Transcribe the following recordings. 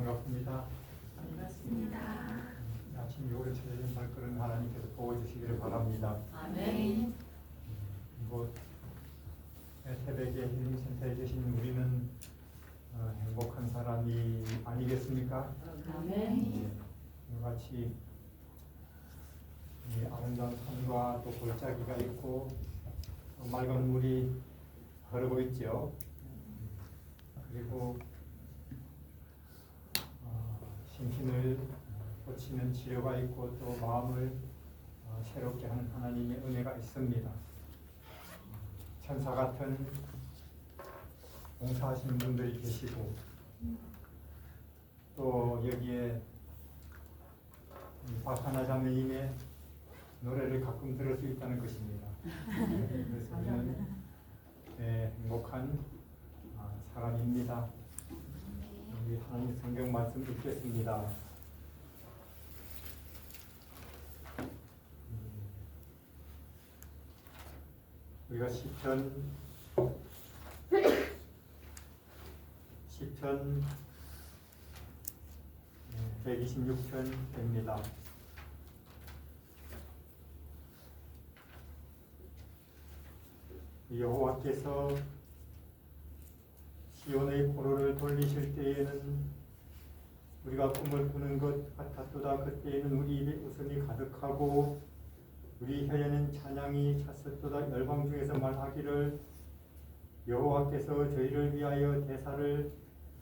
반갑습니다. 반갑습니다. 아침 요를 찾아주신 발걸음 하나님께서 보호주시기를 바랍니다. 아멘. 이곳 새벽에 힐링센터에 계신 우리는 행복한 사람이 아니겠습니까? 아멘. 같이 이 아름다운 산과 또 골짜기가 있고 맑은 물이 흐르고 있죠. 그리고 심신을 고치는 치료가 있고 또 마음을 새롭게 하는 하나님의 은혜가 있습니다. 천사 같은 봉사하시는 분들이 계시고 또 여기에 박하나 자매님의 노래를 가끔 들을 수 있다는 것입니다. 그래서 우리는 행복한 사람입니다. 우리 하나님 성경 말씀 읽겠습니다. 우리가 시편 126편입니다. 여호와께서 시온의 포로를 돌리실 때에는 우리가 꿈을 꾸는 것 같았도다. 그때에는 우리 입에 웃음이 가득하고 우리 혀에는 찬양이 찼었도다. 열방 중에서 말하기를 여호와께서 저희를 위하여 대사를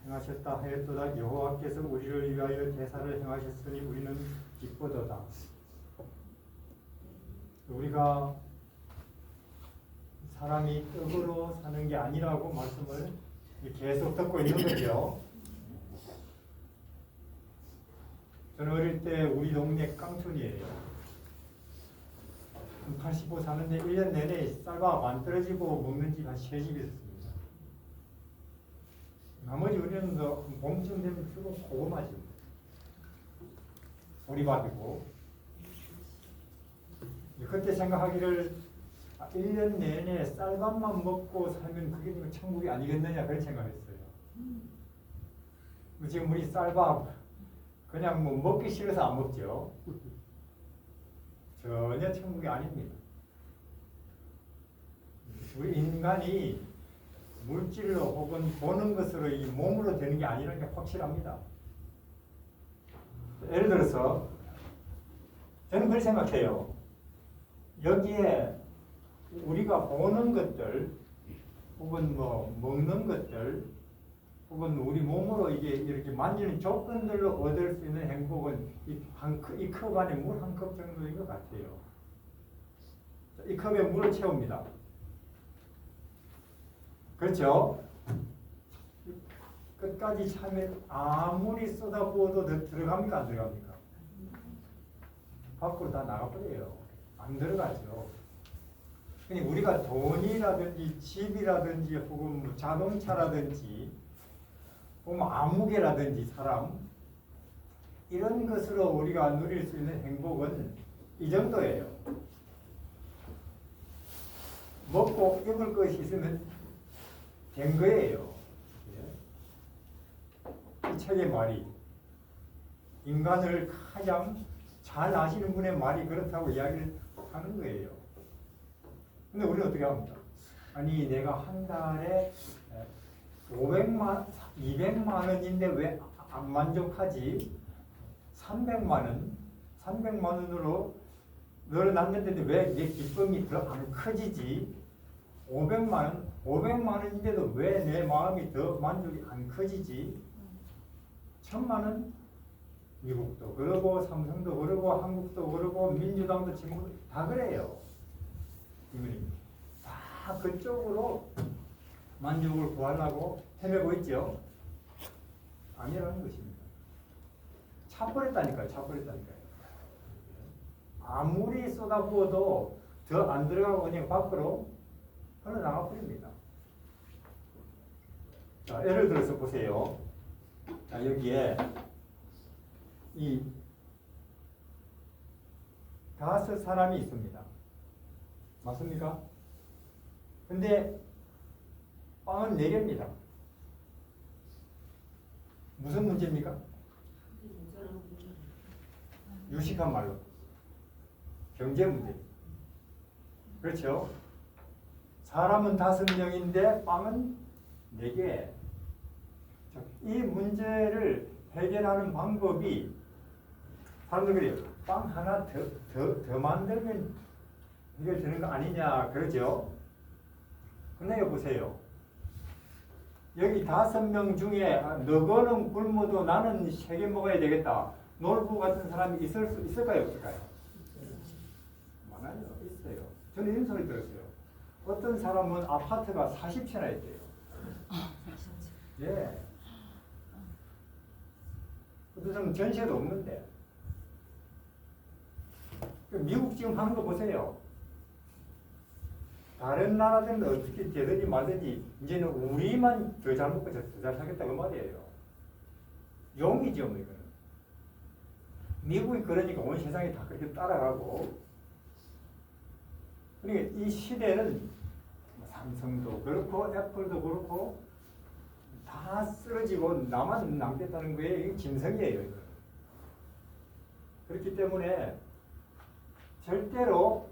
행하셨다 하였도다. 여호와께서 우리를 위하여 대사를 행하셨으니 우리는 기쁘도다. 우리가 사람이 떡으로 사는 게 아니라고 말씀을 계속 듣고 있는 거죠. 저는 어릴 때 우리 동네 깡촌이에요. 85 사는데 1년 내내 쌀밥 안 떨어지고 먹는 집 한 3집 있었습니다. 나머지 우리는 봄쯤 되면 주로 고구마죠. 보리밥이고. 그때 생각하기를 1년 내내 쌀밥만 먹고 살면 그게 천국이 아니겠느냐 그런 생각했어요. 지금 우리 쌀밥 그냥 먹기 싫어서 안 먹죠. 전혀 천국이 아닙니다. 우리 인간이 물질로 혹은 보는 것으로 이 몸으로 되는 게 아니라는 게 확실합니다. 예를 들어서 저는 그렇게 생각해요. 여기에 우리가 보는 것들 혹은 먹는 것들 혹은 우리 몸으로 이게 이렇게 만지는 조건들로 얻을 수 있는 행복은 이 컵 안에 물 한 컵 정도인 것 같아요. 이 컵에 물을 채웁니다. 그렇죠? 끝까지 차면 아무리 쏟아부어도 들어갑니까? 안 들어갑니까? 밖으로 다 나가버려요. 안 들어가죠. 그러니까 우리가 돈이라든지 집이라든지 혹은 자동차라든지 혹은 아무개라든지 사람 이런 것으로 우리가 누릴 수 있는 행복은 이 정도예요. 먹고 입을 것이 있으면 된 거예요. 이 책의 말이 인간을 가장 잘 아시는 분의 말이 그렇다고 이야기를 하는 거예요. 근데 우리는 어떻게 합니까? 아니 내가 한 달에 200만 원인데 왜 안 만족하지? 300만 원으로 늘어났는데 왜 내 기쁨이 더 안 커지지? 500만 원인데도 왜 내 마음이 더 만족이 안 커지지? 1000만 원? 미국도 그러고 삼성도 그러고 한국도 그러고 민주당도 지금 다 그래요. 다 그쪽으로 만족을 구하려고 헤매고 있죠. 아니라는 것입니다. 차버렸다니까요. 아무리 쏟아부어도 더 안 들어가고 그냥 밖으로 흘러나가 버립니다. 자, 예를 들어서 보세요. 자, 여기에 이 5 사람이 있습니다. 맞습니까? 근데 빵은 4개입니다. 무슨 문제입니까? 유식한 말로 경제 문제. 그렇죠? 사람은 5명인데 빵은 4개. 이 문제를 해결하는 방법이 사람들 그래요. 빵 하나 더 만들면 해결되는 거 아니냐 그러죠? 근데 보세요. 여기 5명 중에 너거는 굶어도 나는 3개 먹어야 되겠다. 놀부 같은 사람이 있을까요? 없을까요? 많아요. 있어요. 저는 이런 소리 들었어요. 어떤 사람은 아파트가 40채나 있대요. 예. 어떤 사람은 전세도 없는데. 미국 지금 하는 거 보세요. 다른 나라들은 어떻게 되든지 말든지 이제는 우리만 더 잘 먹고 더 잘 살겠다고 말이에요. 용이죠, 뭐 이거는. 미국이 그러니까 온 세상이 다 그렇게 따라가고. 그러니까 이 시대는 삼성도 그렇고 애플도 그렇고 다 쓰러지고 나만 남겠다는 거에 이게 짐승이에요. 이거는. 그렇기 때문에 절대로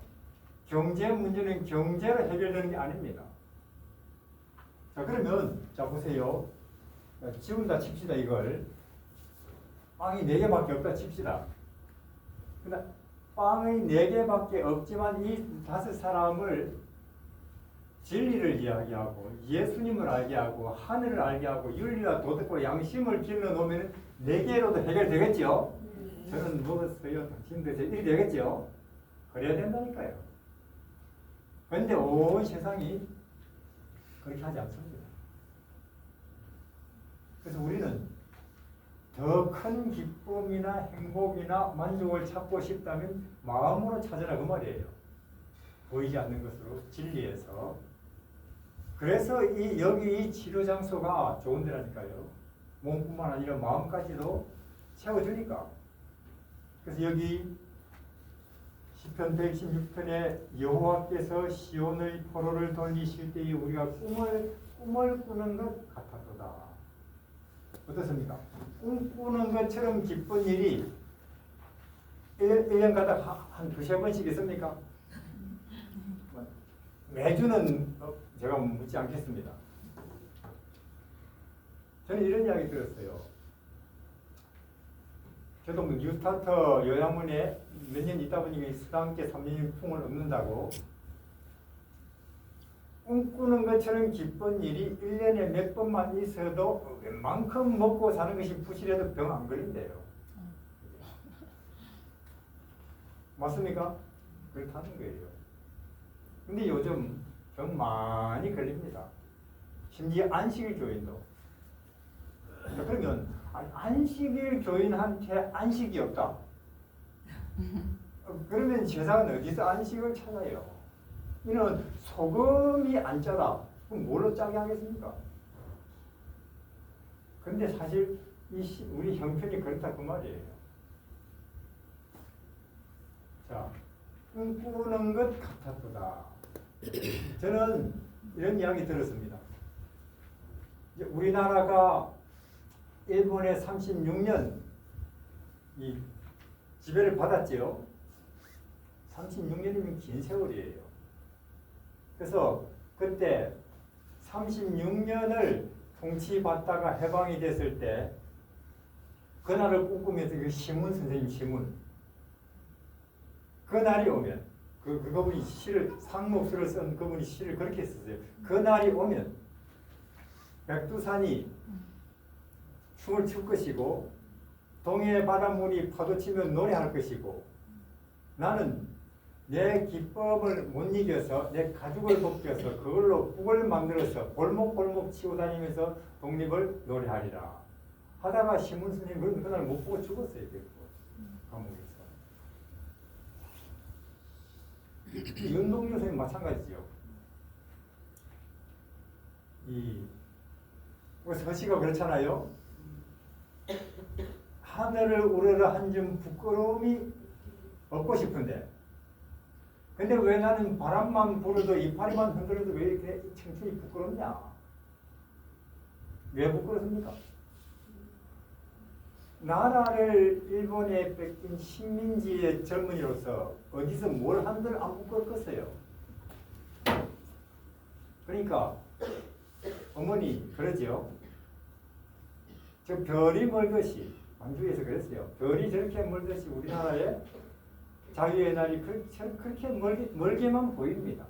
경제 문제는 경제로 해결되는 게 아닙니다. 자, 그러면, 자, 보세요. 지운다 칩시다, 이걸. 빵이 4개밖에 없다 칩시다. 근데 빵이 4개밖에 없지만 이 5사람을 진리를 이야기하고 예수님을 알게 하고 하늘을 알게 하고 윤리와 도덕과 양심을 길러 놓으면 4개로도 해결되겠죠? 저는 먹었어요. 당신도 이렇게 되겠죠? 그래야 된다니까요. 그런데 온 세상이 그렇게 하지 않습니다. 그래서 우리는 더 큰 기쁨이나 행복이나 만족을 찾고 싶다면 마음으로 찾으라 그 말이에요. 보이지 않는 것으로 진리에서. 그래서 여기 이 치료 장소가 좋은 데라니까요. 몸뿐만 아니라 마음까지도 채워주니까. 그래서 여기 시편 116편에 여호와께서 시온의 포로를 돌리실 때에 우리가 꿈을 꾸는 것 같았도다. 어떻습니까? 꿈꾸는 것처럼 기쁜 일이 1년가다 한 2-3번씩 있습니까? 매주는 제가 묻지 않겠습니다. 저는 이런 이야기 들었어요. 저도 뉴스타터 요양원에 몇 년 있다 보니 수당계 3년 풍을 얻는다고 꿈꾸는 것처럼 기쁜 일이 1년에 몇 번만 있어도 웬만큼 먹고 사는 것이 부실해도 병 안 걸린대요. 맞습니까? 그렇다는 거예요. 근데 요즘 병 많이 걸립니다. 심지어 안식일 교인도. 그러면 안식일 교인한테 안식이 없다. 그러면 세상은 어디서 안식을 찾아요? 이는 소금이 안 짜다. 그럼 뭘로 짜게 하겠습니까? 근데 사실 우리 형편이 그렇다 그 말이에요. 자, 꿈꾸는 것 같았도다. 저는 이런 이야기 들었습니다. 이제 우리나라가 일본에 36년 이 지배를 받았지요. 36년이면 긴 세월이에요. 그래서 그때 36년을 통치받다가 해방이 됐을 때 그날을 꿈꾸면서 그 시문 선생님 시문 그날이 오면 그분이 시를 상록수를 쓴 그분이 시를 그렇게 썼어요. 그날이 오면 백두산이 춤을 출 것이고 동해 바닷물이 파도치면 노래할 것이고 나는 내 기법을 못 이겨서 내 가죽을 벗겨서 그걸로 북을 만들어서 골목골목 치고 다니면서 독립을 노래하리라 하다가 시문 스님 그날 못 보고 죽었어요. 감옥에서. 윤동주 선생님 마찬가지죠. 서시가 그렇잖아요. 하늘을 우러러 한 점 부끄러움이 얻고 싶은데 근데 왜 나는 바람만 불어도 이파리만 흔들어도 왜 이렇게 청춘이 부끄럽냐? 왜 부끄럽습니까? 나라를 일본에 뺏긴 식민지의 젊은이로서 어디서 뭘 한들 안 부끄럽겠어요. 그러니까 어머니 그러지요. 저 별이 멀듯이 광주에서 그랬어요. 별이 저렇게 멀듯이 우리나라에 자유의 날이 그렇게 멀게만 보입니다.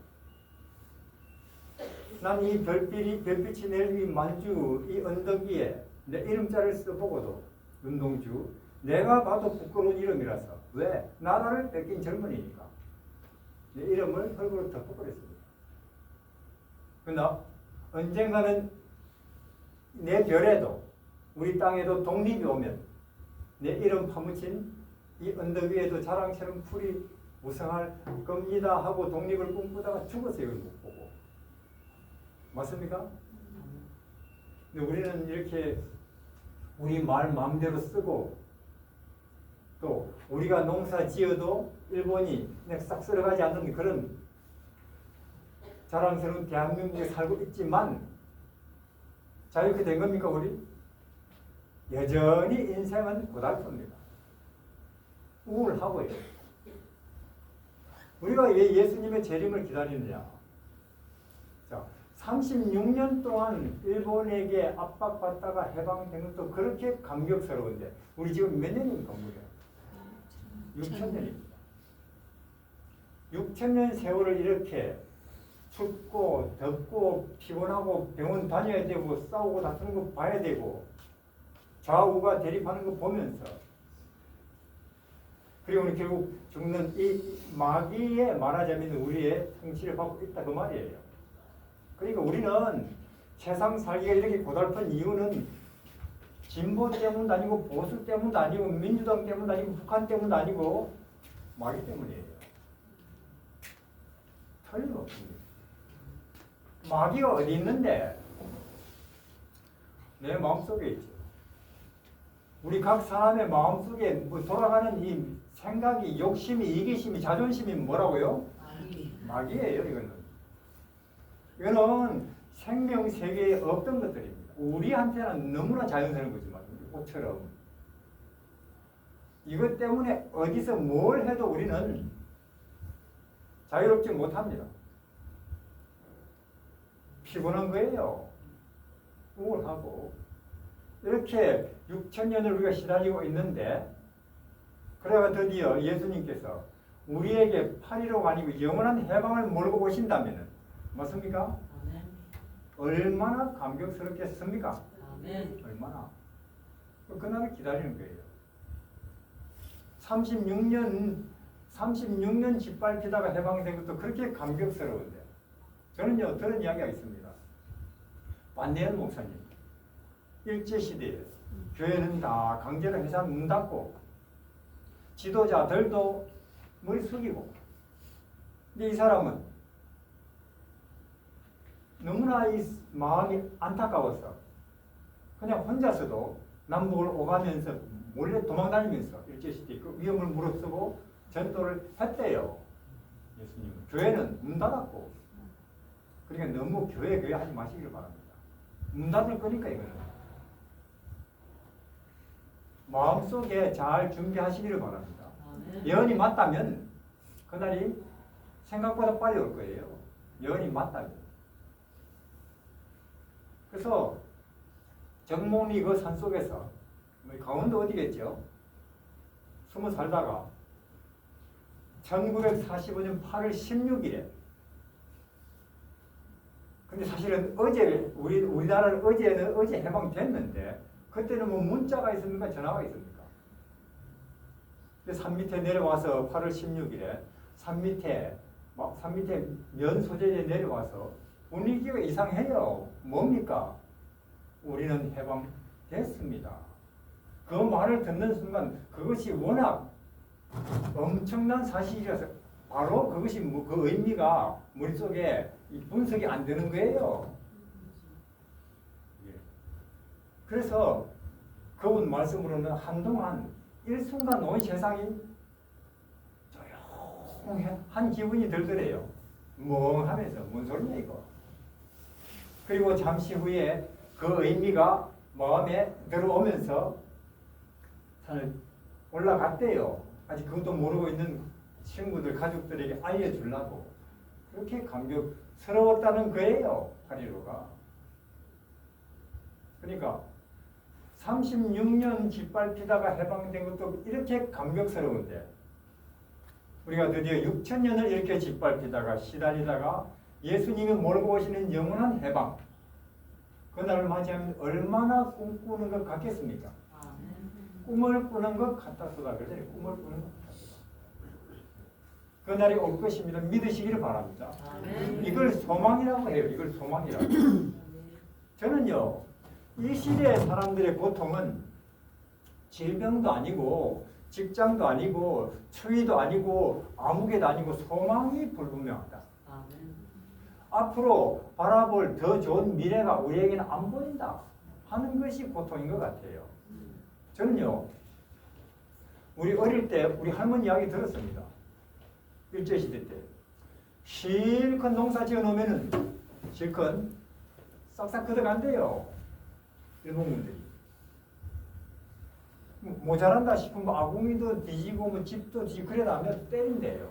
난 이 별빛이 내린 이 만주 이 언덕 위에 내 이름자를 써보고도 운동주 내가 봐도 부끄러운 이름이라서 왜? 나라를 뺏긴 젊은이니까 내 이름을 흙으로 덮어버렸습니다. 그러나 언젠가는 내 별에도 우리 땅에도 독립이 오면 내 이름 파묻힌 이 언덕 위에도 자랑처럼 풀이 무성할 겁니다 하고 독립을 꿈꾸다가 죽었어요. 이걸 못 보고. 맞습니까? 근데 우리는 이렇게 우리 말 마음대로 쓰고 또 우리가 농사 지어도 일본이 그냥 싹 쓸어가지 않는 그런 자랑스러운 대한민국에 살고 있지만 자 이렇게 된 겁니까 우리? 여전히 인생은 고달픕니다. 우울하고요. 우리가 왜 예수님의 재림을 기다리느냐? 자, 36년 동안 일본에게 압박받다가 해방된 것도 그렇게 감격스러운데 우리 지금 몇 년입니까? 무려 6,000년입니다. 6,000년 세월을 이렇게 춥고 덥고 피곤하고 병원 다녀야 되고 싸우고 다투는 거 봐야 되고 좌우가 대립하는 거 보면서 그리고 결국 죽는 이 마귀에 말하자면 우리의 통치를 받고 있다 그 말이에요. 그러니까 우리는 세상 살기가 이렇게 고달픈 이유는 진보 때문도 아니고 보수 때문도 아니고 민주당 때문도 아니고 북한 때문도 아니고 마귀 때문이에요. 틀림없습니다. 마귀가 어디 있는데? 내 마음속에 있죠. 우리 각 사람의 마음속에 뭐 돌아가는 이 생각이 욕심이 이기심이 자존심이 뭐라고요? 마귀예요. 이거는 생명 세계에 없던 것들입니다. 우리한테는 너무나 자연스러운 거지만 꽃처럼 이것 때문에 어디서 뭘 해도 우리는 자유롭지 못합니다. 피곤한 거예요. 우울하고 이렇게 6,000년을 우리가 시달리고 있는데 그래가 드디어 예수님께서 우리에게 8.15가 아니고 영원한 해방을 몰고 오신다면 맞습니까? 아멘. 얼마나 감격스럽겠습니까? 아멘. 얼마나 그날을 기다리는 거예요. 36년 짓밟히다가 해방된 것도 그렇게 감격스러운데 저는요 들은 이야기가 있습니다. 반대현 목사님 일제시대에 교회는 다 강제로 회사 문 닫고 지도자들도 머리 숙이고 근데 이 사람은 너무나 이 마음이 안타까워서 그냥 혼자서도 남북을 오가면서 몰래 도망다니면서 일제시대 그 위험을 무릅쓰고 전도를 했대요. 예수님은. 교회는 문 닫았고 그러니까 너무 교회 하지 마시기를 바랍니다. 문 닫을 거니까 이거는. 마음속에 잘 준비하시기를 바랍니다. 예언이 맞다면 그날이 생각보다 빨리 올 거예요. 예언이 맞다면. 그래서 정몽리 그 산속에서 강원도 어디겠죠? 숨어 살다가 1945년 8월 16일에 근데 사실은 어제 우리나라는 어제 해방됐는데 그때는 뭐 문자가 있습니까? 전화가 있습니까? 산 밑에 내려와서 8월 16일에 산 밑에 면 소재에 내려와서 분위기가 이상해요. 뭡니까? 우리는 해방됐습니다. 그 말을 듣는 순간 그것이 워낙 엄청난 사실이라서 바로 그것이 그 의미가 머릿속에 분석이 안 되는 거예요. 그래서 그분 말씀으로는 한동안 일순간 온 세상이 조용한 기분이 들더래요. 멍하면서 뭔 소리냐 이거. 그리고 잠시 후에 그 의미가 마음에 들어오면서 산을 올라갔대요. 아직 그것도 모르고 있는 친구들, 가족들에게 알려주려고. 그렇게 감격스러웠다는 거예요. 가리로가. 그러니까 36년 짓밟히다가 해방된 것도 이렇게 감격스러운데 우리가 드디어 6천년을 이렇게 짓밟히다가 시달리다가 예수님이 몰고 오시는 영원한 해방, 그날을 맞이하면 얼마나 꿈꾸는 것 같겠습니까? 꿈을 꾸는 것 같았다 그러잖아요. 꿈을 꾸는 것 같았다. 그날이 올 것입니다. 믿으시기를 바랍니다. 이걸 소망이라고 해요. 이걸 소망이라고. 저는요, 이 시대의 사람들의 고통은 질병도 아니고 직장도 아니고 추위도 아니고 아무개도 아니고 소망이 불분명하다. 앞으로 바라볼 더 좋은 미래가 우리에게는 안 보인다 하는 것이 고통인 것 같아요. 저는요, 우리 어릴 때 우리 할머니 이야기 들었습니다. 일제시대 때 실컷 농사 지어 놓으면은 실컷 싹싹 걷어간대요. 일본군들이. 모자란다 싶으면 아궁이도 뒤지고 뭐 집도 뒤지고 그래 나면 때린대요.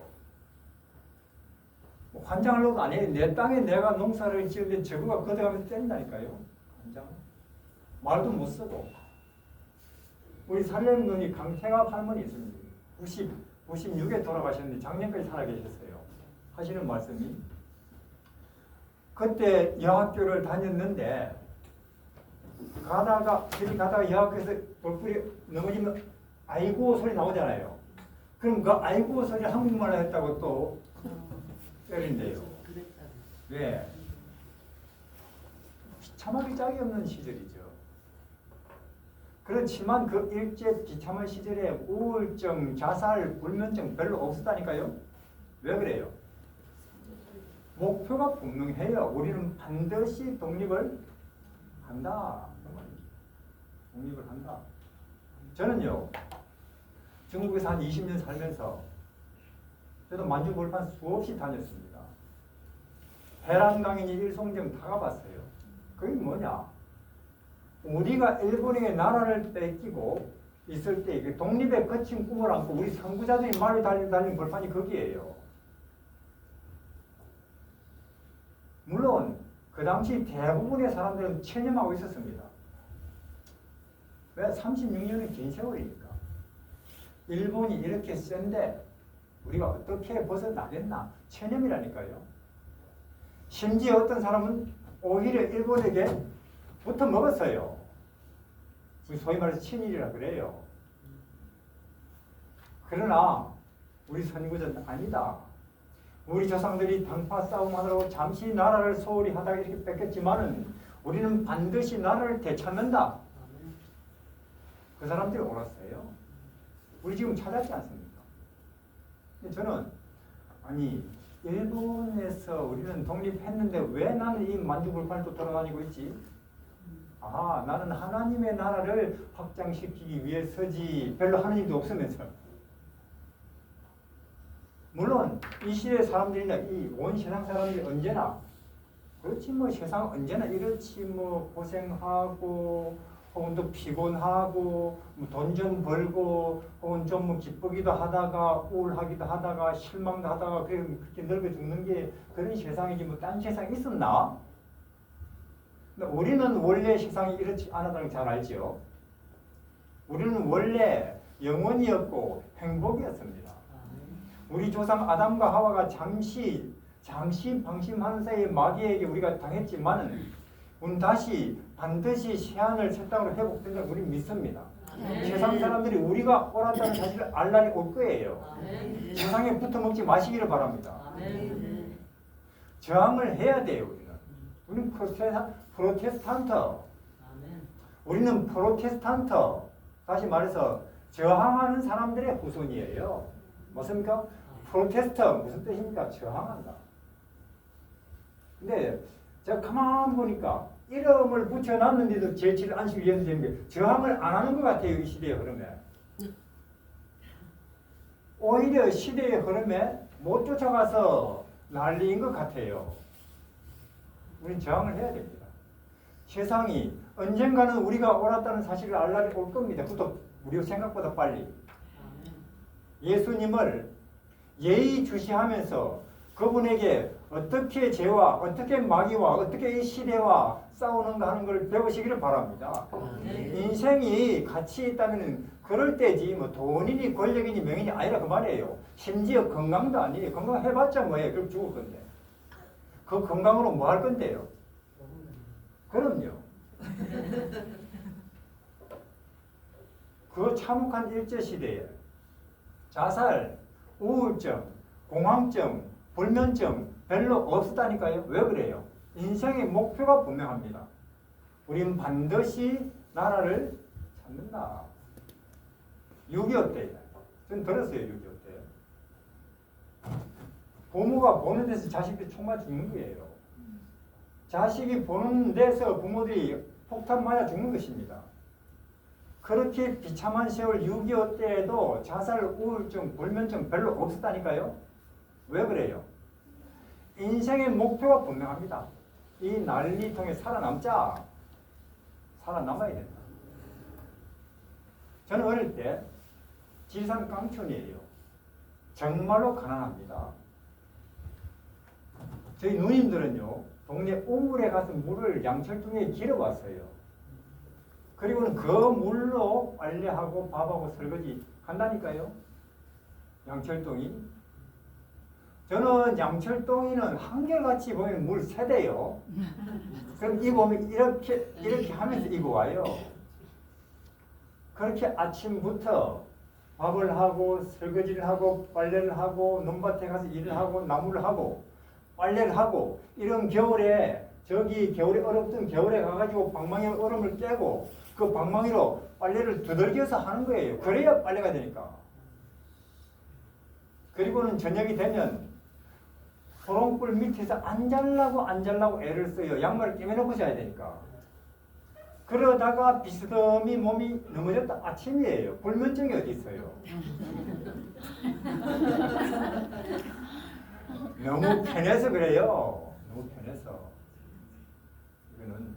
환장하려고 안 해요. 내 땅에 내가 농사를 지었는데 저거가 걷어가면 때린다니까요. 환장. 말도 못 쓰고. 우리 살렘군이 강태갑 할머니 있습니다. 96에 돌아가셨는데 작년까지 살아계셨어요. 하시는 말씀이 그때 여학교를 다녔는데 길이 가다가 여학교에서 돌뿌리 넘어지면 아이고 소리 나오잖아요. 그럼 그 아이고 소리 한국말로 했다고 또 때린대요. 왜? 비참하기 짝이 없는 시절이죠. 그렇지만 그 일제 비참한 시절에 우울증, 자살, 불면증 별로 없었다니까요. 왜 그래요? 목표가 분명해요. 우리는 반드시 독립을 한다. 독립을 한다. 저는요, 중국에서 한 20년 살면서 저도 만주골판 수없이 다녔습니다. 해란강이니 일송정 다 가봤어요. 그게 뭐냐? 우리가 일본에게 나라를 뺏기고 있을 때 독립의 거친 꿈을 안고 우리 선구자들이 말을 달린 벌판이 거기에요. 물론 그 당시 대부분의 사람들은 체념하고 있었습니다. 왜? 36년은 긴 세월이니까. 일본이 이렇게 센데 우리가 어떻게 벗어나겠나? 체념이라니까요. 심지어 어떤 사람은 오히려 일본에게 붙어 먹었어요. 우리 소위 말해서 친일이라 그래요. 그러나 우리 선구자는 아니다. 우리 조상들이 당파 싸움하느라고 잠시 나라를 소홀히 하다가 이렇게 뺏겼지만은 우리는 반드시 나라를 되찾는다. 그 사람들이 옳았어요. 우리 지금 찾았지 않습니까? 근데 저는 아니 일본에서 우리는 독립했는데 왜 나는 이 만주불판을 또 돌아다니고 있지? 아, 나는 하나님의 나라를 확장시키기 위해서지 별로 하는 일도 없으면서. 물론 이 시대 사람들이나 이 온 세상 사람들이 언제나 그렇지 뭐 세상 언제나 이렇지 뭐 고생하고 혹은 또 피곤하고 뭐 돈 좀 벌고 혹은 좀 뭐 기쁘기도 하다가 우울하기도 하다가 실망도 하다가 그렇게 늙어 죽는 게 그런 세상이지 뭐 딴 세상이 있었나? 우리는 원래 세상이 이렇지 않았다는 걸 잘 알죠. 우리는 원래 영원이었고 행복이었습니다. 우리 조상 아담과 하와가 잠시 방심하는 사이에 마귀에게 우리가 당했지만 우리는 다시 반드시 새하늘 새 땅으로 회복된다고 우리는 믿습니다. 세상 사람들이 우리가 옳았다는 사실을 알 날이 올 거예요. 세상에 붙어먹지 마시기를 바랍니다. 저항을 해야 돼요. 우리는 프로테스탄트. 우리는 프로테스탄트. 다시 말해서 저항하는 사람들의 후손이에요. 맞습니까? 프로테스트 무슨 뜻입니까? 저항한다. 근데 제가 가만 보니까 이름을 붙여놨는데도 제치를 안시기 위해서 되는 게 저항을 안 하는 것 같아요. 이 시대의 흐름에. 오히려 시대의 흐름에 못 쫓아가서 난리인 것 같아요. 우리는 저항을 해야 됩니다. 세상이 언젠가는 우리가 옳았다는 사실을 알 날이 올 겁니다. 그것도 우리 생각보다 빨리. 예수님을 예의주시하면서 그분에게 어떻게 죄와 어떻게 마귀와 어떻게 이 시대와 싸우는가 하는 걸 배우시기를 바랍니다. 인생이 가치 있다면 그럴 때지 뭐 돈이니 권력이니 명예니 아니라 그 말이에요. 심지어 건강도 아니에요. 건강 해봤자 뭐예요? 그럼 죽을 건데. 그 건강으로 뭐 할 건데요? 그럼요. 그 참혹한 일제시대에 자살, 우울증, 공황증, 불면증 별로 없었다니까요. 왜 그래요? 인생의 목표가 분명합니다. 우리는 반드시 나라를 찾는다. 6.25 때, 전 들었어요. 6.25 때. 부모가 보는 데서 자식들이 총 맞아 죽는 거예요. 자식이 보는 데서 부모들이 폭탄 맞아 죽는 것입니다. 그렇게 비참한 세월 6.25 때에도 자살, 우울증, 불면증 별로 없었다니까요. 왜 그래요? 인생의 목표가 분명합니다. 이 난리통에 살아남자. 살아남아야 된다. 저는 어릴 때 지리산 깡촌이에요. 정말로 가난합니다. 저희 누님들은요, 동네 우물에 가서 물을 양철통에 길어왔어요. 그리고는 그 물로 빨래하고 밥하고 설거지 한다니까요. 양철동이. 저는 양철동이는 한결같이 보면 물 세대요. 그럼 입으면 이렇게 하면서 입어와요. 그렇게 아침부터 밥을 하고 설거지를 하고 빨래를 하고 논밭에 가서 일을 하고 나무를 하고 빨래를 하고 이런 겨울에 저기 겨울에 얼었던 겨울에 가가지고 방망이 얼음을 깨고 그 방망이로 빨래를 두들겨서 하는 거예요. 그래야 빨래가 되니까. 그리고는 저녁이 되면 소롱불 밑에서 안 잘라고 애를 써요. 양말을 끼매놓고 자야 되니까. 그러다가 비스듬히 몸이 넘어졌다 아침이에요. 불면증이 어디 있어요. 너무 편해서 그래요. 너무 편해서. 이거는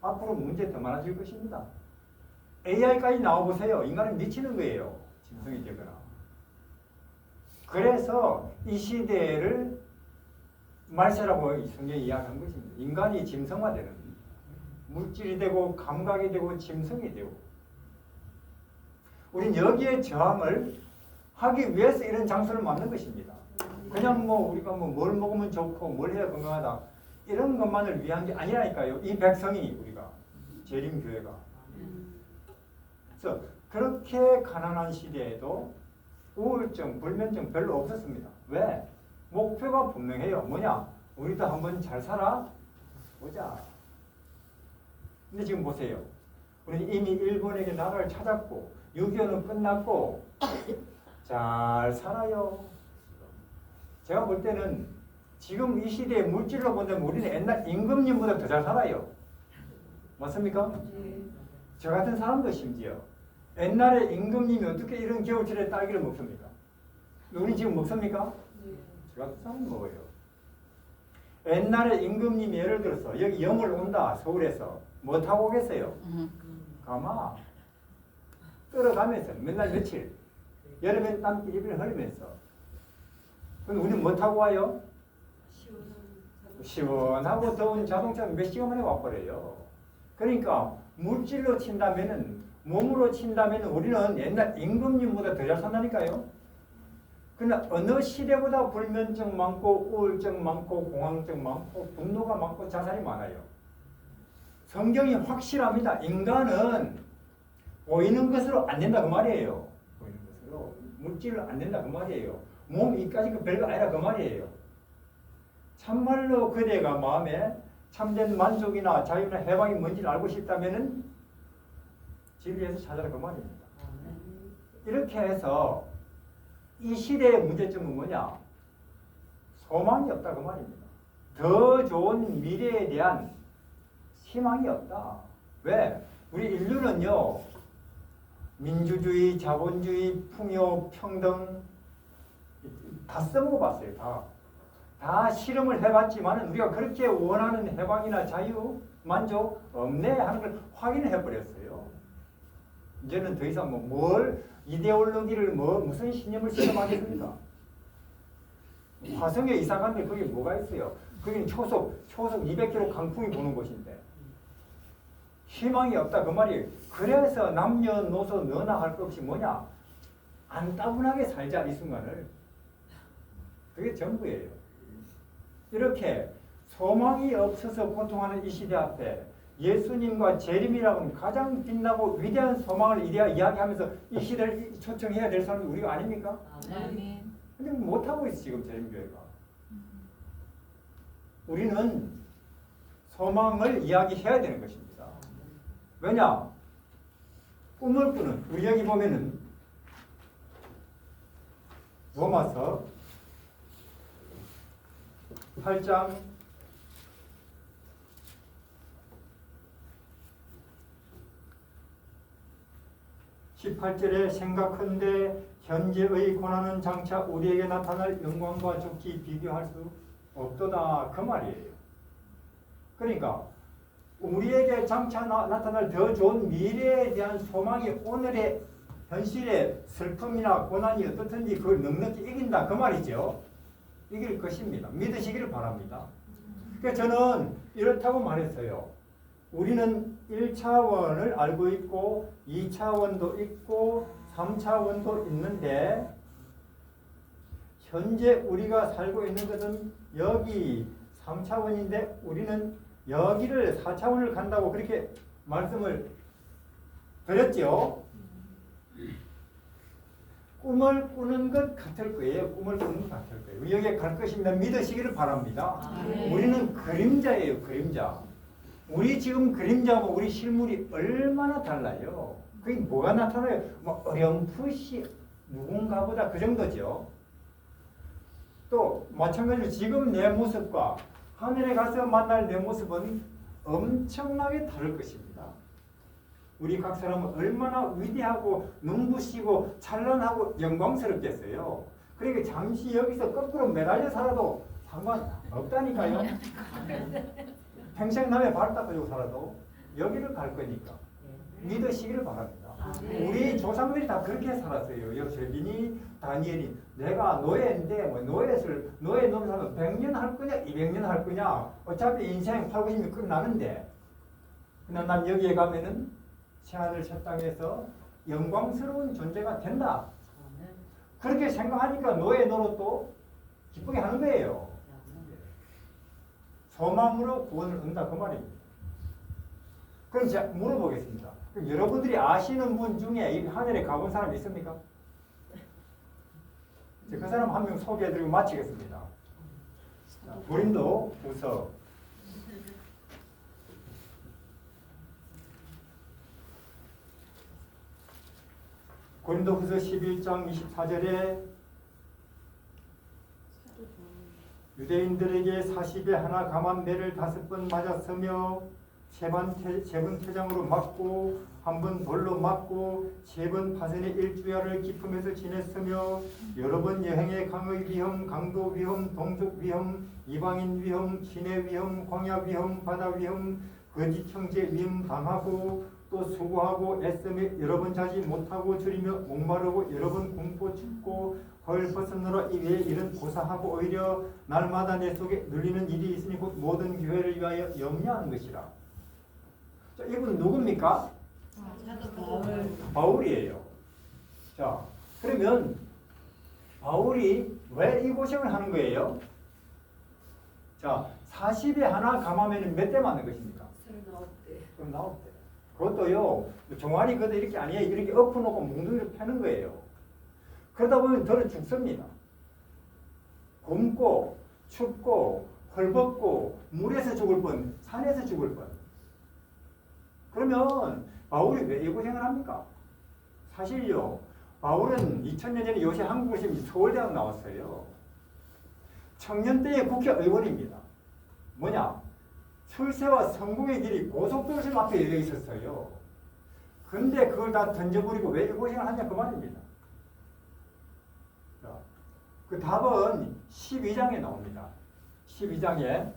앞으로 문제 더 많아질 것입니다. AI까지 나와보세요. 인간은 미치는 거예요. 짐승이 되거나. 그래서 이 시대를 말세라고 성경이 이야기한 것입니다. 인간이 짐승화되는 물질이 되고 감각이 되고 짐승이 되고 우린 여기에 저항을 하기 위해서 이런 장소를 만든 것입니다. 그냥 뭐 우리가 뭐 뭘 먹으면 좋고 뭘 해야 건강하다 이런 것만을 위한 게 아니라니까요. 이 백성이 우리가 재림교회가 그래서 그렇게 가난한 시대에도 우울증, 불면증 별로 없었습니다. 왜? 목표가 분명해요. 뭐냐? 우리도 한번 잘 살아보자. 근데 지금 보세요. 우리는 이미 일본에게 나라를 찾았고 6.25는 끝났고 잘 살아요. 제가 볼 때는 지금 이 시대에 물질로 본다면 우리는 옛날 임금님보다 더 잘 살아요. 맞습니까? 저 같은 사람도 심지어 옛날에 임금님이 어떻게 이런 겨울철에 딸기를 먹습니까? 우리 지금 먹습니까? 저 같은 사람은 먹어요. 옛날에 임금님이 예를 들어서 여기 영월 온다 서울에서 뭐 타고 오겠어요? 가마 떨어가면서 맨날 며칠 여름엔 땀띠리를 흘리면서 그럼 우리는 뭐 타고 와요? 시원하고 더운 자동차 몇 시간 만에 와버려요. 그러니까 물질로 친다면은 몸으로 친다면은 우리는 옛날 임금님보다 더 잘 산다니까요. 그러나 어느 시대보다 불면증 많고 우울증 많고 공황증 많고 분노가 많고 자살이 많아요. 성경이 확실합니다. 인간은 보이는 것으로 안 된다 그 말이에요. 보이는 것으로 물질로 안 된다 그 말이에요. 몸 이까지 그 별거 아니라 그 말이에요. 참말로 그대가 마음에 참된 만족이나 자유나 해방이 뭔지를 알고 싶다면은 진리에서 찾아라 그 말입니다. 이렇게 해서 이 시대의 문제점은 뭐냐? 소망이 없다 그 말입니다. 더 좋은 미래에 대한 희망이 없다. 왜? 우리 인류는요 민주주의, 자본주의, 풍요, 평등 다 써먹어봤어요. 다 실험을 해봤지만 우리가 그렇게 원하는 해방이나 자유 만족 없네 하는 걸 확인해 버렸어요. 이제는 더 이상 뭘 이데올로기를 무슨 신념을 실험하겠습니까? 화성에 이사 갔는데 거기 뭐가 있어요? 거기는 초속 200km 강풍이 부는 곳인데 희망이 없다 그 말이에요. 그래서 남녀노소 너나 할 것 없이 뭐냐? 안따분하게 살자 이 순간을. 그게 전부예요. 이렇게 소망이 없어서 고통하는 이 시대 앞에 예수님과 재림이라고 하는 가장 빛나고 위대한 소망을 이야기하면서 이 시대를 초청해야 될 사람이 우리가 아닙니까? 아멘. 근데 못하고 있어 지금 재림교회가. 우리는 소망을 이야기해야 되는 것입니다. 왜냐? 꿈을 꾸는 우리 여기 보면은 로마서 8장 18절에 생각한데 현재의 고난은 장차 우리에게 나타날 영광과 좋게 비교할 수 없도다 그 말이에요. 그러니까 우리에게 장차 나타날 더 좋은 미래에 대한 소망이 오늘의 현실의 슬픔이나 고난이 어떻든지 그걸 넉넉히 이긴다 그 말이죠. 이길 것입니다. 믿으시기를 바랍니다. 그래서 저는 이렇다고 말했어요. 우리는 1차원을 알고 있고 2차원도 있고 3차원도 있는데 현재 우리가 살고 있는 것은 여기 3차원인데 우리는 여기를 4차원을 간다고 그렇게 말씀을 드렸죠. 꿈을 꾸는 것 같을 거예요. 꿈을 꾸는 것 같을 거예요. 여기에 갈 것입니다. 믿으시기를 바랍니다. 우리는 그림자예요. 그림자. 우리 지금 그림자하고 우리 실물이 얼마나 달라요. 그게 뭐가 나타나요? 어렴풋이 누군가보다 그 정도죠. 또 마찬가지로 지금 내 모습과 하늘에 가서 만날 내 모습은 엄청나게 다를 것입니다. 우리 각 사람은 얼마나 위대하고 눈부시고 찬란하고 영광스럽겠어요. 그러니까 잠시 여기서 거꾸로 매달려 살아도 상관없다니까요. 평생 남의 발 닦아주고 살아도 여기를 갈 거니까 믿으시기를 바랍니다. 우리 조상들이 다 그렇게 살았어요. 요셉이니 다니엘이 내가 노예인데 노예 놈 사면 100년 할 거냐 200년 할 거냐 어차피 인생 8, 90년 끝나는데 그러나 난 여기에 가면은 새하늘 새 땅에서 영광스러운 존재가 된다. 그렇게 생각하니까 노예 노릇도 기쁘게 하는 거예요. 소망으로 구원을 얻는다 그 말입니다. 그럼 제가 물어보겠습니다. 그럼 여러분들이 아시는 분 중에 이 하늘에 가본 사람 있습니까? 그 사람 한 명 소개해드리고 마치겠습니다. 고린도후서 11장 24절에 유대인들에게 40에 하나 감한 매를 5번 맞았으며 3번 퇴장으로 맞고 1번 돌로 맞고 3번 파선의 일주야를 기품에서 지냈으며 여러 번 여행의 강의 위험, 강도 위험, 동족 위험, 이방인 위험, 시내 위험, 광야 위험, 바다 위험, 거짓 형제 위험 당하고 또 수고하고 애쓰며 여러 번 자지 못하고 줄이며 목마르고 여러 번 굶고 춥고 헐 벗으느라 이외의 일은 고사하고 오히려 날마다 내 속에 눌리는 일이 있으니 곧 모든 교회를 위하여 염려하는 것이라. 자, 이분 누굽니까? 바울이에요. 자, 그러면 바울이 왜 이 고생을 하는 거예요? 자, 40에 하나 감하면 몇 대 맞는 것입니까? 39대. 39대. 그것도요, 종아리 그도 이렇게 아니에요. 이렇게 엎어놓고 뭉둥이를 패는 거예요. 그러다 보면 덜어 죽습니다. 굶고, 춥고, 헐벗고, 물에서 죽을 뻔, 산에서 죽을 뻔. 그러면 바울이 왜 이 고생을 합니까? 사실요, 바울은 2000년 전에 요새 한국에 지금 서울대학 나왔어요. 청년 때의 국회의원입니다. 뭐냐? 출세와 성공의 길이 고속도로 앞에 열려 있었어요. 근데 그걸 다 던져버리고 왜 이 고생을 하냐 그 말입니다. 자, 그 답은 12장에 나옵니다. 12장에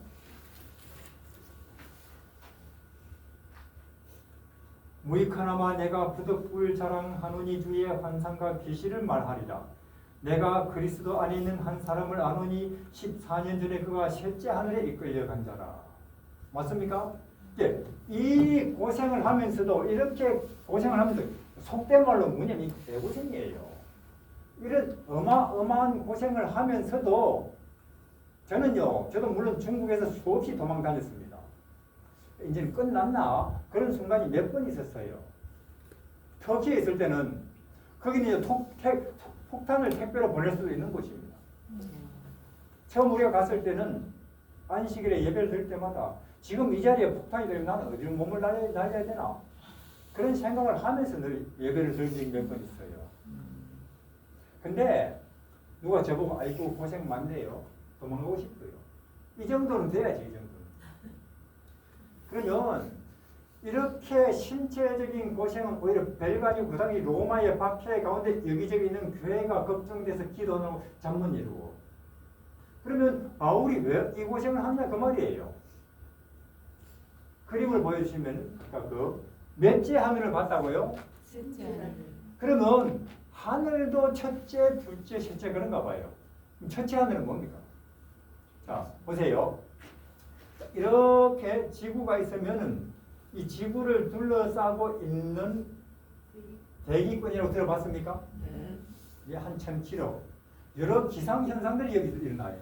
무익하나마 내가 부득불 자랑하노니 주의 환상과 계시를 말하리라. 내가 그리스도 안에 있는 한 사람을 아노니 14년 전에 그가 셋째 하늘에 이끌려간 자라. 맞습니까? 이 고생을 하면서도 이렇게 고생을 하면서 속된 말로 뭐냐면 이 대고생이에요. 이런 어마어마한 고생을 하면서도 저도 물론 중국에서 수없이 도망 다녔습니다. 이제는 끝났나? 그런 순간이 몇 번 있었어요. 터키에 있을 때는 거기는 이제 폭탄을 택배로 보낼 수도 있는 곳입니다. 처음 우리가 갔을 때는 안식일에 예배를 드릴 때마다 지금 이 자리에 폭탄이 되면 나는 어디로 몸을 날려야 되나? 그런 생각을 하면서 늘 예배를 드린 적이 몇 번 있어요. 근데 누가 저보고 아이고 고생 많네요. 도망가고 싶어요. 이 정도는 돼야지, 이 정도는. 그러면 이렇게 신체적인 고생은 오히려 별가지고 그 당시 로마의 박해 가운데 여기저기 있는 교회가 걱정돼서 기도하고 잠못 이루고. 그러면 바울이 왜 이 고생을 하냐 그 말이에요. 그림을 보여주시면 그 몇째 하늘을 봤다고요? 셋째 하늘. 그러면 하늘도 첫째, 둘째, 셋째 그런가 봐요. 그럼 첫째 하늘은 뭡니까? 자, 보세요. 이렇게 지구가 있으면은 이 지구를 둘러싸고 있는 대기권이라고 들어봤습니까? 네. 이게 한 1000km. 여러 기상현상들이 여기서 일어나요.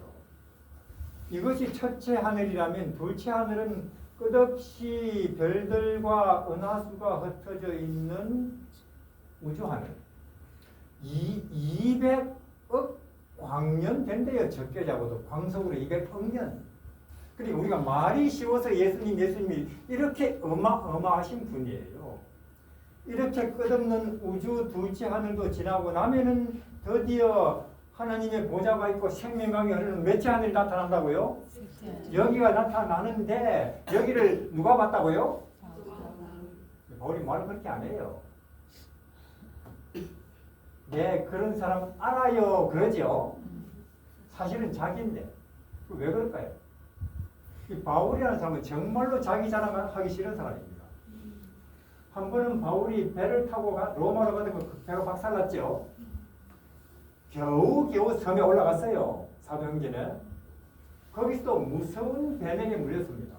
이것이 첫째 하늘이라면 둘째 하늘은 끝없이 별들과 은하수가 흩어져 있는 우주하늘. 200억 광년 된대요. 적게 잡아도 광속으로 200억 년. 그리고 우리가 말이 쉬워서 예수님이 이렇게 어마어마하신 분이에요. 이렇게 끝없는 우주 둘째 하늘도 지나고 나면은 드디어 하나님의 보좌가 있고 생명강이 흐르는 몇째 하늘이 나타난다고요? 셋째 하늘. 여기가 나타나는데 여기를 누가 봤다고요? 바울이 말을 그렇게 안 해요. 네, 그런 사람 알아요. 그러죠? 사실은 자기인데. 왜 그럴까요? 이 바울이라는 사람은 정말로 자기 자랑하기 싫은 사람입니다. 한 번은 바울이 배를 타고 로마로 가다가 그 배가 박살났죠. 겨우 섬에 올라갔어요. 사도행전에. 거기서도 무서운 배명에 물렸습니다.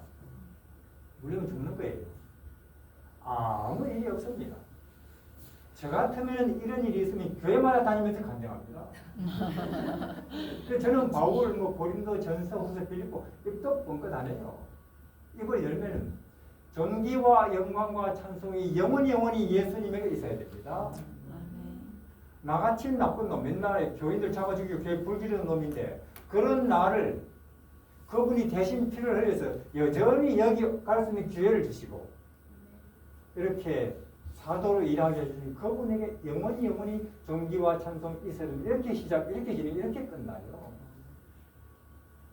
물리면 죽는 거예요. 아무 일이 없습니다. 저 같으면 이런 일이 있으면 교회마다 다니면서 간증합니다. 저는 바울, 고린도, 전서, 후서, 빌립보 입도 뻥끗 안 해요. 이걸 열면은 존귀와 영광과 찬송이 영원히 예수님에게 있어야 됩니다. 나같이 나쁜 놈, 맨날 교인들 잡아 죽이고 교회 불 지르는 놈인데 그런 나를 그분이 대신 피를 흘려서 여전히 여기 갈 수 있는 기회를 주시고 이렇게 사도로 일하게 해주신 그분에게 영원히 존귀와 찬송 있어야 됩니다. 이렇게 이렇게 진행, 이렇게 끝나요.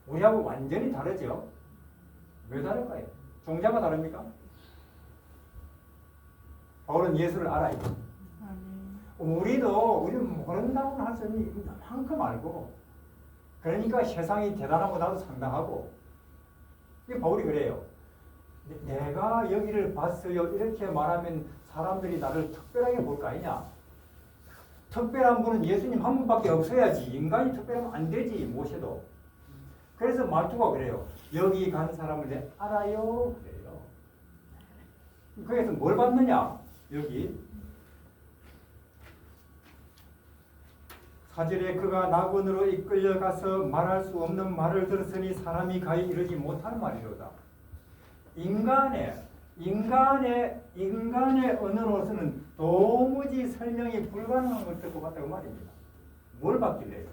우리하고 완전히 다르죠? 왜 다를까요? 종자가 다릅니까? 바울은 예수를 알아요. 우리는 모른다고는 할 수 없는 만큼 알고 그러니까 세상이 대단하고 나도 상당하고 이 바울이 그래요. 내가 여기를 봤어요. 이렇게 말하면 사람들이 나를 특별하게 볼 거 아니냐. 특별한 분은 예수님 한 분밖에 없어야지. 인간이 특별하면 안 되지. 모세도. 그래서 말투가 그래요. 여기 간 사람을 내 알아요. 그래요. 거기서 뭘 봤느냐. 여기 4절에 그가 낙원으로 이끌려가서 말할 수 없는 말을 들었으니 사람이 가히 이르지 못하는 말이로다. 인간의 언어로서는 도무지 설명이 불가능한 걸 듣고 봤다고 말입니다. 뭘 봤길래?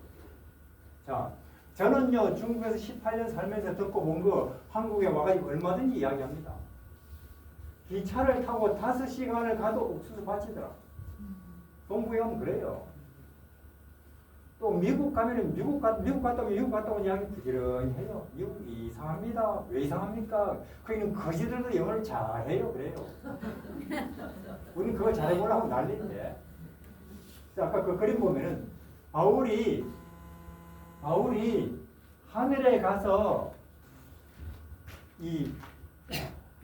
자, 저는요 중국에서 18년 살면서 듣고 본 거 한국에 와가지고 얼마든지 이야기합니다. 기차를 타고 5시간을 가도 옥수수 밭이더라. 동부에 가면 그래요. 또 미국 가면은 미국 갔다고 이야기 부지런히 해요. 미국 이상합니다. 왜 이상합니까? 거기는 거지들도 영어를 잘해요. 그래요. 우리는 그거 잘해보려고 난리인데. 아까 그 그림 보면은 바울이 하늘에 가서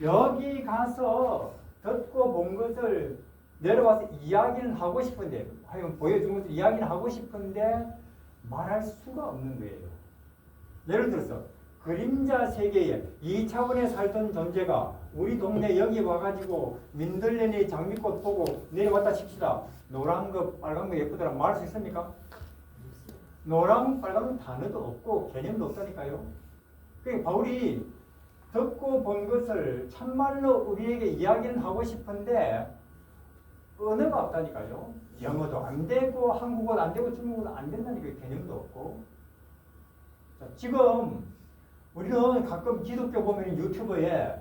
여기 가서 듣고 본 것을 내려와서 이야기는 하고 싶은데, 하여간 보여준 것을 이야기는 하고 싶은데 말할 수가 없는 거예요. 예를 들어서 그림자 세계에 2차원에 살던 존재가 우리 동네 여기 와가지고 민들레니 장미꽃 보고 내려왔다 칩시다. 노란 거 빨간 거 예쁘더라 말할 수 있습니까? 노랑 빨간 단어도 없고 개념도 없다니까요. 그러니까 바울이 듣고 본 것을 참말로 우리에게 이야기는 하고 싶은데 언어가 없다니까요. 영어도 안 되고 한국어도 안 되고 중국어도 안 된다니까. 개념도 없고. 자, 지금 우리는 가끔 기독교 보면 유튜브에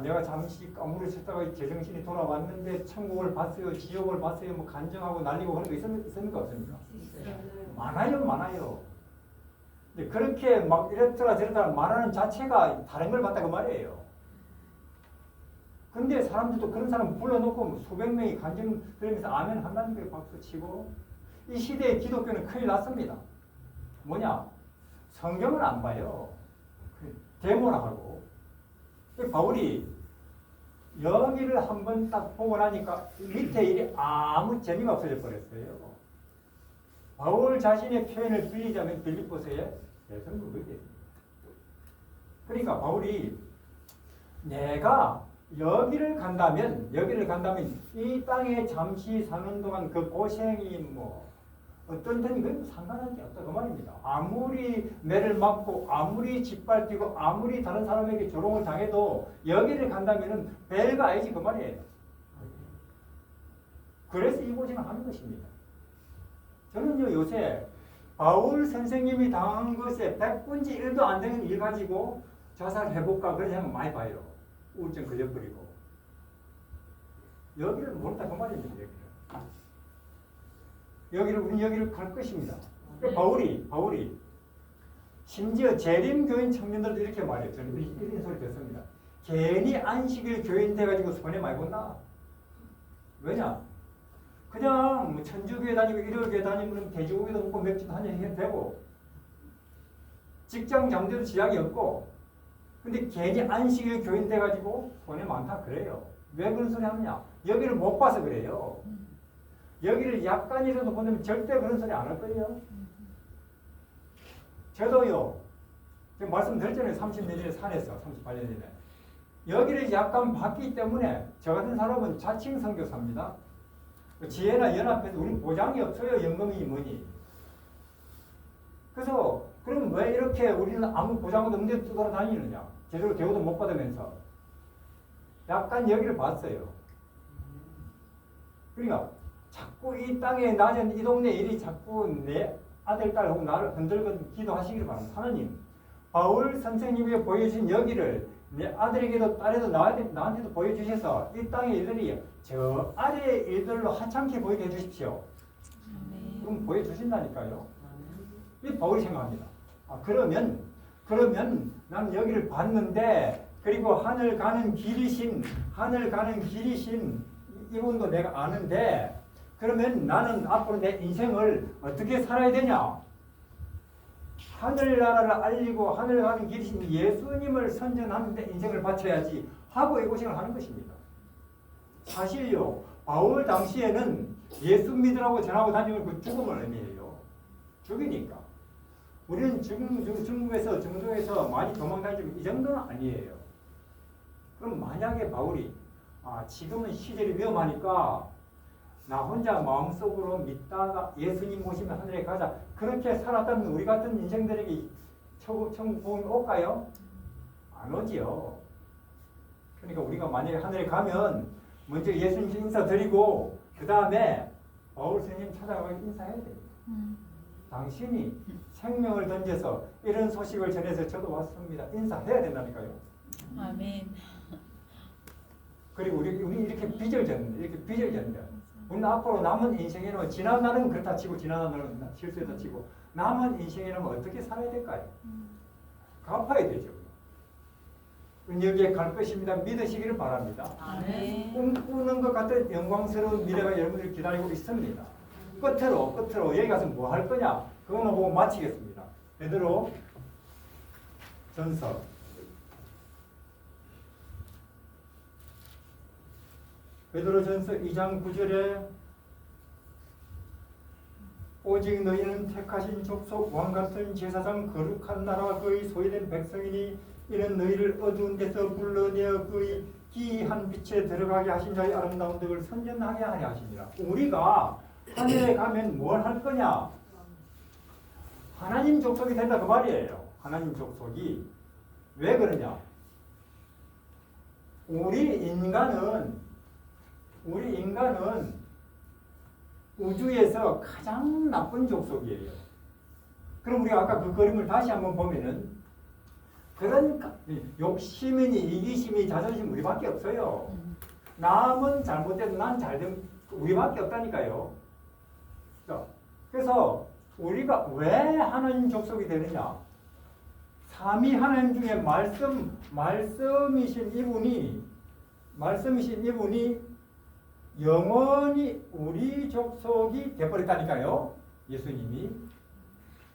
내가 잠시 까무러쳤다가 제정신이 돌아왔는데 천국을 봤어요, 지옥을 봤어요, 뭐 간증하고 날리고 그런 거 있습니까? 없습니까? 많아요. 근데 그렇게 막 이랬더라 저랬더라 말하는 자체가 다른 걸 봤다 그 말이에요. 근데 사람들도 그런 사람 불러놓고 뭐 수백 명이 간증 들으면서 아멘 한다는 게 박수 치고 이 시대의 기독교는 큰일 났습니다. 뭐냐? 성경을 안 봐요. 데모나 하고. 바울이 여기를 한번 딱 보고 나니까 밑에 일이 아무 재미가 없어져 버렸어요. 바울 자신의 표현을 빌리자면 빌립보서에 대성국이겠습니다. 그러니까 바울이 내가 여기를 간다면 이 땅에 잠시 사는 동안 그 고생이 뭐 어떤 건 상관한 게 없다 그 말입니다. 아무리 매를 맞고 아무리 짓밟히고 아무리 다른 사람에게 조롱을 당해도 여기를 간다면은 별거 아니지 그 말이에요. 그래서 이 고생을 하는 것입니다. 저는요 요새 바울 선생님이 당한 것에 100분지 1도 안 되는 일 가지고 자살해볼까 그런 생각 많이 봐요. 우울증 걸려버리고 여기를 모른다 그 말입니다. 우리는 여기를 갈 것입니다. 그러니까 바울이 심지어 재림교인 청년들도 이렇게 말해요. 저는 이런 소리 듣습니다. 괜히 안식일 교인 돼가지고 손해 많이 본다. 왜냐? 그냥 뭐 천주교회 다니고 일요일교회 다니면 돼지고기도 먹고 맥주도 한잔 해도 되고 직장 잠재도 지장이 없고 근데 괜히 안식일 교인 돼가지고 손해 많다 그래요. 왜 그런 소리 하느냐? 여기를 못 봐서 그래요. 여기를 약간이라도 보면 절대 그런 소리 안 할 거예요. 저도요. 지금 말씀드렸잖아요. 30년 전에 산에서 38년 전에. 여기를 약간 봤기 때문에 저 같은 사람은 자칭 선교사입니다. 지혜나 연합해서 우리 보장이 없어요. 연금이 뭐니. 그래서 그럼 왜 이렇게 우리는 아무 보장도 없는데 돌아다니느냐. 제대로 대우도 못 받으면서. 약간 여기를 봤어요. 그러니까 자꾸 이 땅에 낮은 이 동네 일이 자꾸 내 아들, 딸 혹은 나를 흔들고 기도하시기를 바랍니다. 하나님, 바울 선생님이 보여주신 여기를 내 아들에게도 딸에도 나한테도 보여주셔서 이 땅의 일들이 저 아래의 일들로 하찮게 보이게 해주십시오. 그럼 보여주신다니까요. 이 바울이 생각합니다. 그러면 난 여기를 봤는데 그리고 하늘 가는 길이신 이분도 내가 아는데 그러면 나는 앞으로 내 인생을 어떻게 살아야 되냐? 하늘나라를 알리고 하늘 가는 길이신 예수님을 선전하는데 인생을 바쳐야지 하고 이 고생을 하는 것입니다. 사실요, 바울 당시에는 예수 믿으라고 전하고 다니는 그 죽음을 의미해요. 죽이니까. 우리는 중국에서 중동에서 많이 도망다니지만 이 정도는 아니에요. 그럼 만약에 바울이 지금은 시절이 위험하니까 나 혼자 마음속으로 믿다가 예수님 모시면 하늘에 가자. 그렇게 살았다면 우리 같은 인생들에게 천국 복음이 올까요? 안 오지요. 그러니까 우리가 만약에 하늘에 가면 먼저 예수님 인사드리고 그 다음에 바울 선생님 찾아가서 인사해야 됩니다. 당신이 생명을 던져서 이런 소식을 전해서 저도 왔습니다. 인사해야 된다니까요. 아멘. 그리고 우리 이렇게 빚을 졌는데 우리는 앞으로 남은 인생에는 지난 날은 그렇다 치고 지난 날은 실수했다 치고 남은 인생에는 어떻게 살아야 될까요? 갚아야 되죠. 여기에 갈 것입니다. 믿으시기를 바랍니다. 아멘. 꿈꾸는 것 같은 영광스러운 미래가 여러분들을 기다리고 있습니다. 끝으로 여기 가서 뭐 할 거냐? 그거만 보고 마치겠습니다. 베드로 전서 베드로전서 2장 9절에 오직 너희는 택하신 족속 왕같은 제사장 거룩한 나라 그의 소유된 백성이니 이는 너희를 어두운 데서 불러내어 그의 기이한 빛에 들어가게 하신 자의 아름다운 덕을 선전하게 하려 하시니라. 우리가 하늘에 가면 뭘 할 거냐? 하나님 족속이 된다 그 말이에요. 하나님 족속이. 왜 그러냐? 우리 인간은 우주에서 가장 나쁜 족속이에요. 그럼 우리가 아까 그 그림을 다시 한번 보면은 그런 욕심이니 이기심이 자존심 우리밖에 없어요. 남은 잘못돼도 난 잘되면 우리밖에 없다니까요. 자, 그래서 우리가 왜 하나님 족속이 되느냐? 삼위 하나님 중에 말씀이신 이분이 영원히 우리 족속이 되어버렸다니까요.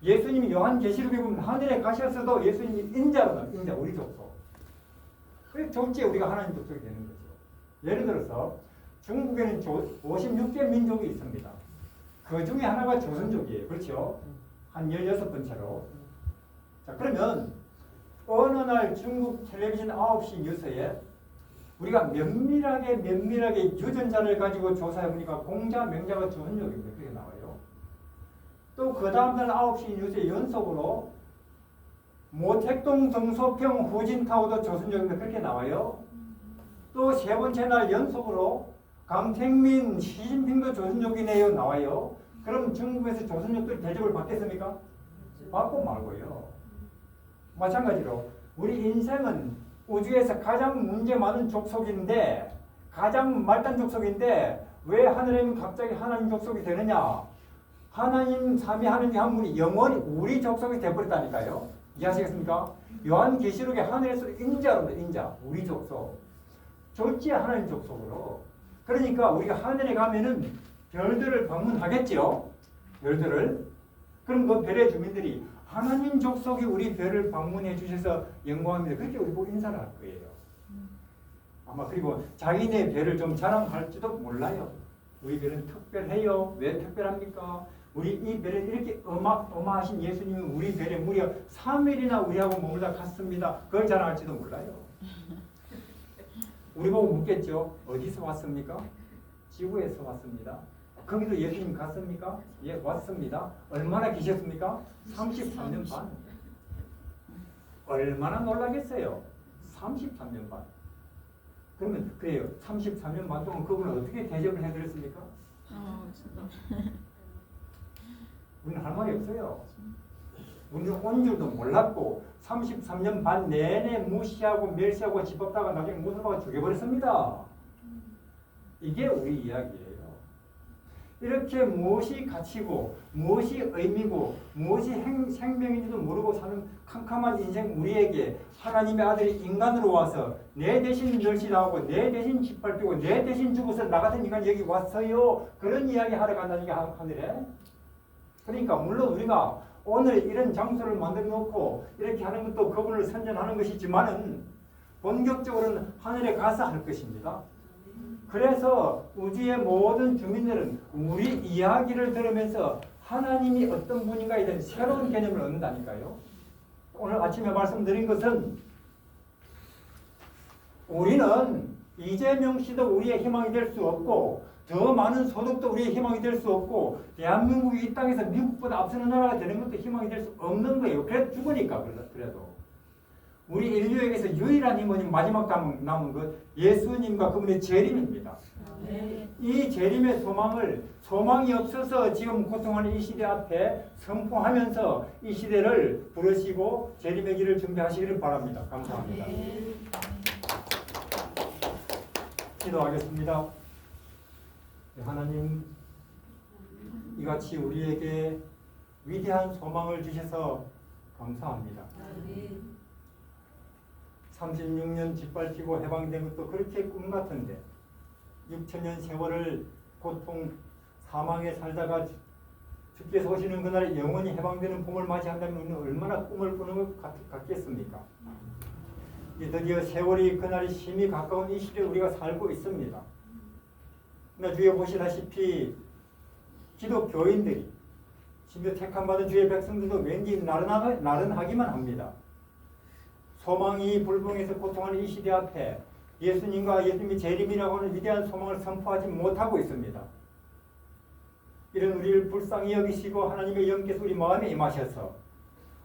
예수님이 요한계시록에 보면 하늘에 가셨어도 예수님이 인자 우리 족속. 그래서 졸지에 우리가 하나님 족속이 되는 거죠. 예를 들어서 중국에는 56개 민족이 있습니다. 그 중에 하나가 조선족이에요. 그렇죠? 한 16번째로. 자, 그러면 어느 날 중국 텔레비전 9시 뉴스에 우리가 면밀하게 유전자를 가지고 조사해보니까 공자, 명자가 조선족입니다. 그렇게 나와요. 또 그 다음날 9시 뉴스에 연속으로 모택동, 등소평, 후진타오도 조선족입니다. 그렇게 나와요. 또 세 번째 날 연속으로 강택민, 시진핑도 조선족이네요. 나와요. 그럼 중국에서 조선족들이 대접을 받겠습니까? 받고 말고요. 마찬가지로 우리 인생은 우주에서 가장 문제 많은 족속인데 가장 말단 족속인데 왜 하늘에는 갑자기 하나님 족속이 되느냐? 하나님 삼위 하나님 한 분이 영원히 우리 족속이 되어버렸다니까요. 이해하시겠습니까? 요한계시록에 하늘에서 인자 우리 족속 졸지에 하나님 족속으로. 그러니까 우리가 하늘에 가면은 별들을 방문하겠죠. 별들을. 그럼 그 별의 주민들이 하나님 족속이 우리 별을 방문해 주셔서 영광합니다. 그렇게 우리 보고 인사를 할 거예요. 아마 그리고 자기네 별을 좀 자랑할지도 몰라요. 우리 별은 특별해요. 왜 특별합니까? 우리 이 별에 이렇게 어마하신 예수님은 우리 별에 무려 3일이나 우리하고 머물다 갔습니다. 그걸 자랑할지도 몰라요. 우리 보고 묻겠죠. 어디서 왔습니까? 지구에서 왔습니다. 거기도 예수님 갔습니까? 예, 왔습니다. 얼마나 계셨습니까? 33년 반. 얼마나 놀라겠어요? 33년 반. 그러면 그래요. 33년 반 동안 그분을 어떻게 대접을 해드렸습니까? 우리는 할 말이 없어요. 우리는 온 줄도 몰랐고 33년 반 내내 무시하고 멸시하고 집었다가 나중에 무서워가 죽여버렸습니다. 이게 우리 이야기예요. 이렇게 무엇이 가치고 무엇이 의미고 무엇이 생명인지도 모르고 사는 캄캄한 인생 우리에게 하나님의 아들이 인간으로 와서 내 대신 멸시당하고 내 대신 짓밟히고 내 대신 죽어서 나 같은 인간이 여기 왔어요. 그런 이야기 하러 간다니까 하늘에. 그러니까 물론 우리가 오늘 이런 장소를 만들어 놓고 이렇게 하는 것도 그분을 선전하는 것이지만은 본격적으로는 하늘에 가서 할 것입니다. 그래서 우주의 모든 주민들은 우리 이야기를 들으면서 하나님이 어떤 분인가에 대한 새로운 개념을 얻는다니까요. 오늘 아침에 말씀드린 것은 우리는 이재명 씨도 우리의 희망이 될 수 없고 더 많은 소득도 우리의 희망이 될 수 없고 대한민국이 이 땅에서 미국보다 앞서는 나라가 되는 것도 희망이 될 수 없는 거예요. 그래도 죽으니까 그래도. 우리 인류에게서 유일한 힘은 마지막 남은 것 예수님과 그분의 재림입니다. 네. 이 재림의 소망이 없어서 지금 고통하는 이 시대 앞에 선포하면서 이 시대를 부르시고 재림의 길을 준비하시기를 바랍니다. 감사합니다. 네. 기도하겠습니다. 하나님, 이같이 우리에게 위대한 소망을 주셔서 감사합니다. 36년 짓밟히고 해방된 것도 그렇게 꿈 같은데 6천년 세월을 고통 사망에 살다가 주께서 오시는 그날에 영원히 해방되는 봄을 맞이한다면 우리는 얼마나 꿈을 꾸는 것 같겠습니까? 드디어 세월이 그날이 심히 가까운 이 시대에 우리가 살고 있습니다. 그러나 주에 보시다시피 기독교인들이 심지어 택함받은 주의 백성들도 왠지 나른하기만 합니다. 소망이 불봉해서 고통하는 이 시대 앞에 예수님과 예수님이 재림이라고 하는 위대한 소망을 선포하지 못하고 있습니다. 이런 우리를 불쌍히 여기시고 하나님의 영께서 우리 마음에 임하셔서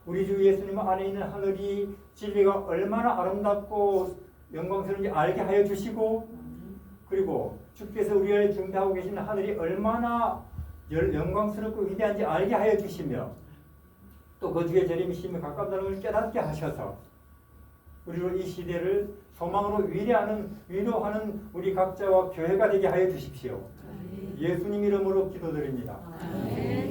우리 주 예수님 안에 있는 하늘이 진리가 얼마나 아름답고 영광스러운지 알게 하여 주시고, 그리고 주께서 우리 안에 준비하고 계시는 하늘이 얼마나 영광스럽고 위대한지 알게 하여 주시며, 또 그 주의 재림이심이 가깝다는 걸 깨닫게 하셔서 우리로 이 시대를 소망으로 위로하는 우리 각자와 교회가 되게 하여 주십시오. 예수님 이름으로 기도드립니다. 아멘.